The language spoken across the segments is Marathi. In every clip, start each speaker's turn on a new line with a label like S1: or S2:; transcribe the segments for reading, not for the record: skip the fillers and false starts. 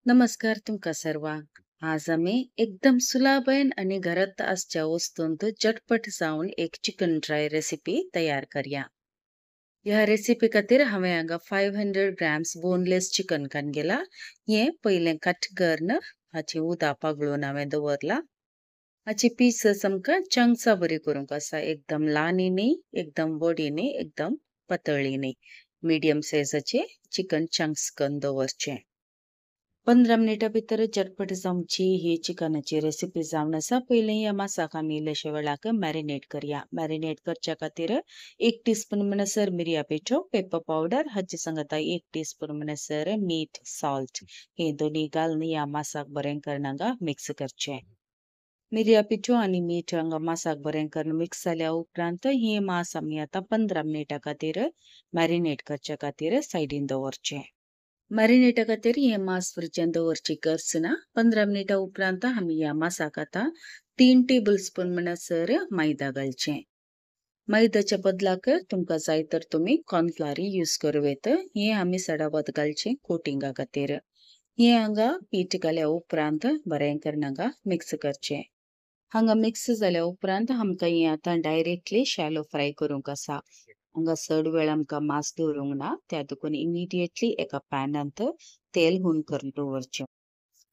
S1: नमस्कार तुमका सर्वांक. आज आम्ही एकदम सुलभन आणि घरात आसच्या वस्तूंत झटपट जाऊन एक चिकन ड्राय रेसिपी तयार करूया. ह्या रेसिपी खातीर हांवें हांगा 500 ग्रॅम्स बोनलेस चिकन घेतला. हे पहिले कट करून हाची उदा पगळून हांवें दवरला. हाची पीसस आमकां चंक्सा बरी करूंक आसा. एकदम ल्हानय न्ही, एकदम व्हडय न्ही, एकदम पातळय न्ही. मीडियम सायजाचे चिकन चंक्स करून दवरचे. 15 मिनिटां भितर झटपट जावची ही चिकनाची रेसिपी जावन आसा. पयलीं ह्या मासाक आमी इल्लेशे वेळाक मॅरिनेट करया. मॅरिनेट करच्या खातीर 1 टीस्पून म्हणसर मिरयां पिठो, पेपर पावडर हाचे सांगाता 1 टीस्पून म्हणसर मीठ, सॉल्ट हे दोन्ही घालून ह्या मासाक बरें करून हांगा मिक्स करचें. मिरयां पिठो आनी मीठ हांगा मासाक बरें करून मिक्स जाल्या उपरांत हे मास आमी आतां 15 मिनिटां खातीर मॅरिनेट करच्या खातीर सायडीन दवरचें. मॅरिनेटा खातीर हे मास फ्रिजान दवरची गरज ना. 15 मिनिटां उपरांत आमी ह्या मासाक आतां 3 टेबल स्पून म्हणसर मैदा घालचें. मैद्याच्या बदलाक तुमकां जाय तर तुमी कॉर्नफ्लॉवरय यूज करूं येता. हे आमी सडावत घालचें कोटिंगा खातीर. हे हांगा पीठ घाल्या उपरांत बरें करून हांगा मिक्स करचें. हांगा मिक्स जाल्या उपरांत आमकां हे आतां डायरेक्टली शॅलो फ्राय करूंक आसा. हांगा चड वेळ आमकां मास दवरूंक ना. त्या देखून इमिडिएटली एका पॅनांत तेल हून करून दवरचें.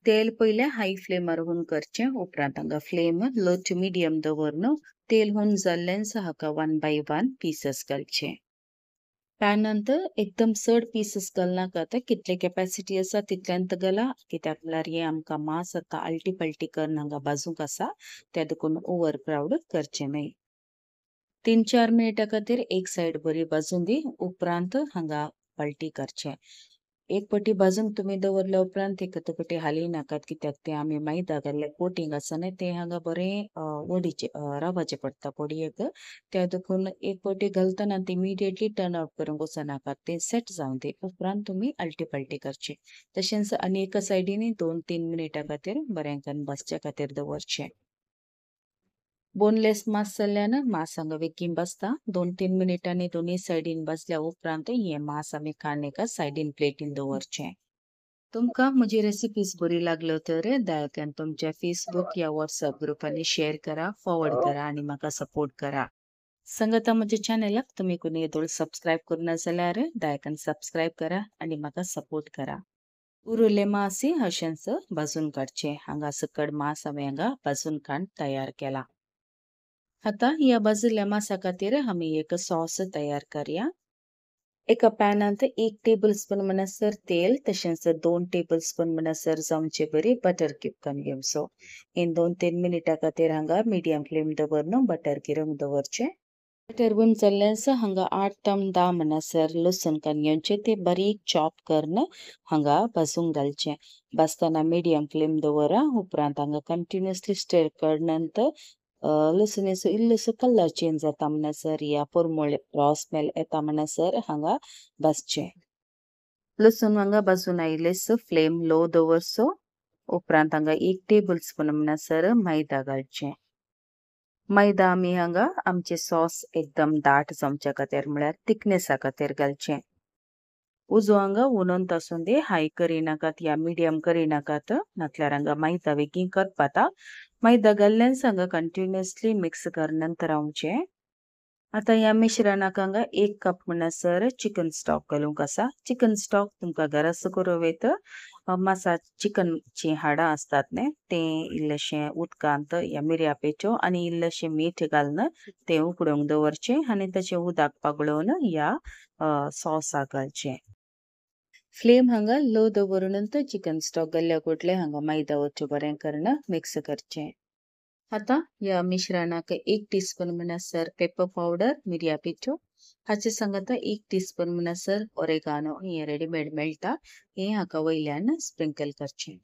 S1: तेल पयले हाय फ्लेमार हून करचें. उपरांत हांगा फ्लेम लो टू मिडियम दवरून तेल हून जाल्ल्यान हाका 1 बाय 1 पीसस घालचे. पॅनांत एकदम चड पीसस घालनाकात. कितले कॅपॅसिटी आसा तितल्यांत घाला. कित्याक म्हळ्यार हे आमकां मास आतां आल्टी पल्टी करून हांगा भाजूंक आसा. त्या देखून ओव्हर क्राउड करचें न्हय. 3-4 मिनिटां खातीर एक सायड बरी भाजून दी. उपरांत हांगा पलटी करचें. एक पटी भाजून तुमी दवरल्या उपरांत एक पटी हालय नाकात. कित्याक ते आमी मैदा घाल्ले कोटिंग आसा न्हय ते हांगा बरें वडीचे रावपाचें पडटा पडयेक. त्या देखून एक पटी घालतना ती इमिडिएटली टर्न आउट करूंक वचनाकात. ते सेट जावन दी. उपरांत तुमी आल्टी पलटी करची. तशेंच आनी एका सायडीन 2-3 मिनिटां खातीर बरें करून भाजच्या खातीर दवरचें. बोनलेस मास जाल्ल्यान मास हांगा बेगीन भाजता. 2-3 मिनिटांनी दोन्ही सायडीन भाजल्या उपरांत हे मास आमी काडून एका सायडीन प्लेटीन दवरचें. तुमकां म्हजी रेसिपीज बरी लागल्यो तर दयाकरून तुमच्या फेसबुक या व्हॉट्सअप ग्रुपांनी शेअर करा, फॉरवर्ड करा आणि म्हाका सपोर्ट करा. सांगाता म्हज्या चॅनलाक तुमी कोणी येदोळ सबस्क्रायब करुना जाल्यार दयाकरून सबस्क्रायब करा आणि म्हाका सपोर्ट करा. उरिल्ले मासय अशेंच भाजून काडचे. हांगा सकड मास हांवें हांगा भाजून काडून तयार केला. आता या भाजलेल्या मासा खातीर आमी एक सॉस तयार करूया. एका पॅनांत 1 टेबल स्पून म्हणसर तेल तशेंच 2 टेबल स्पून म्हणसर जावचे बरी बटर क्यूब करून घेवचो. इन 2-3 मिनिटां खातीर हांगा मिडियम फ्लेम दवरून बटर किरूंक दवरचें. बटर बून जाल्ल्यान हांगा 8 ते 10 म्हणसर लसूण करून घेवचे. ते बारीक चॉप करून हांगा भाजूंक घालचें. भाजतना मिडियम फ्लेम दवरा. उपरांत हांगा कंटिन्युअसली स्टर करनंतर लसणेचो इल्लोसो कलर चेंज जाता म्हणसर या परमळे रॉ स्मेल येता म्हणसर हांगा भाजचें. लसूण हांगा भाजून आयिल्लेसो फ्लेम लो दवरचो. उपरांत हांगा 1 टेबल स्पून म्हणसर मैदा घालचें. मैदा आमी हांगा आमचे सॉस एकदम दाट जावच्या खातीर म्हळ्यार थिकनेसा खातीर घालचें. उजो हांगा उनोवन आसून दी. हाय करिनाकात या मिडियम करिनाकात. नातल्यार हांगा मैदा बेगीन करपाता. मैदा घाल्ल्यान हांगा कंटिन्युअसली मिक्स करनंतर रावचें. आता या मिश्रणाक हांगा 1 कप म्हणसर चिकन स्टॉक घालूंक आसा. चिकन स्टॉक तुमकां गरज करूं येता. मासा चिकनची हाडां असतात न्हय ते इल्लेशें उदकांत या मिरयां पिठो आनी इल्लेशें मीठ घालून ते उकडूंक दवरचें आनी ताचे उदक पगळून या सॉसाक घालचें. फ्लेम हांगा लो दवरून चिकन स्टॉक घाल्ल्या कुटले हांगा मैदा वचूं बरें करून मिक्स करचें. आता या मिश्रणाक 1 टीस्पून म्हणसर पेपर पावडर मिरयां पिठो हाचे सांगाता 1 टीस्पून म्हणसर ओरेगानो हे रेडीमेड मेळटा. हे हाका वयल्यान स्प्रिंकल करचें.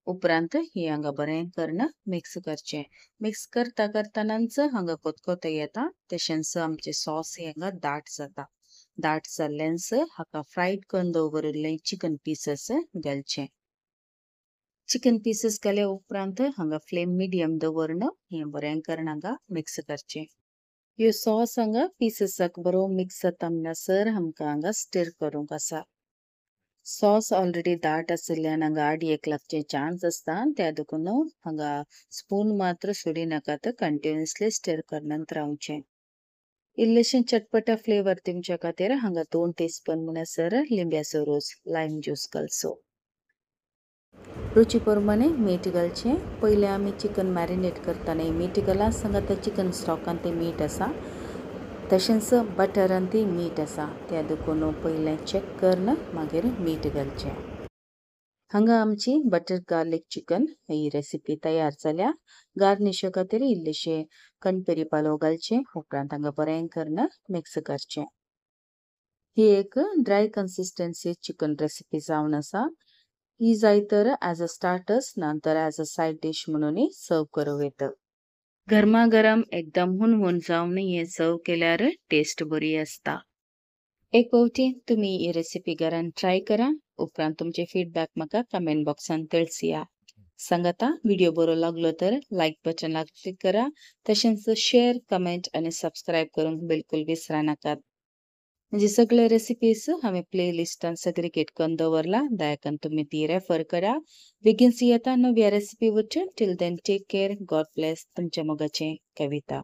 S1: उपरांत हे हांगा बरें करून मिक्स करचें. मिक्स करता करतानाच हांगा कोतकोतो येता. तशेंच आमचे सॉस हे हांगा दाट जाता. दाट जाल्ल्यान हाका फ्रायड करून दवरिल्ले चिकन पीसस घालचे. चिकन पीसस घाल्या उपरांत हांगा फ्लेम मिडियम दवरून हे बरें करून हांगा मिक्स करचें. ह्यो सॉस हांगा पीससाक बरो मिक्स जाता म्हणसर आमकां हांगा स्टीर करूंक आसा. सॉस ऑलरेडी दाट आशिल्ल्यान हांगा आड एक लागचे चान्स असता त्या देखून हांगा स्पून मात्र सोडी नाका तर कंटिन्युअसली स्टर करनंत रावचे. इल्लेशें चटपटा फ्लेवर दिवचे खातीर हांगा 2 टीस्पून म्हणसर लिंब्याचो रोस लायम ज्यूस घालचो. रुची प्रमाणे मीठ घालचें. पयलीं आमी चिकन मॅरिनेट करताना मीठ घाला सांगात चिकन स्टॉकान ते मीठ आसा तशेंच बटरान ती मीठ आसा त्या देखून पयलें चॅक करून मागीर मीठ घालचें. हांगा आमची बटर गार्लीक चिकन ही रेसिपी तयार जाल्या. गार्निशा खातीर इल्लेशें कणपेरी पालो घालचें उपरांत हांगा बरें करून मिक्स करचें. ही एक ड्राय कन्सिस्टन्सी चिकन रेसिपी जावन आसा. ही जाय तर ॲज अ स्टार्टर्स नंतर ॲज अ सायड डिश म्हणून सर्व करूं येता. गरमागरम एकदम हुनहुन जावन हे सर्व केल्यार टेस्ट बरी आसता. एक फावटी तुम्ही ही रेसिपी घरान ट्राय करा उपरांत तुमचे फीडबॅक म्हाका कमेंट बॉक्सान कळसिया. सांगाता व्हिडिओ बरो लागलो तर लायक बटनाक क्लिक करा तशेंच शेअर कमेंट आणि सबस्क्राईब करूंक बिलकुल विसरा नाकात. म्हणजे सगळे रेसिपीज हांवें प्लेलिस्टान सेग्रिगेट करून दवरला दयाकन तुम्ही ती रेफर करा. बेगीन येता नव्या रेसिपी वचून till then take care God bless तुमच्या मोगाचें कविता.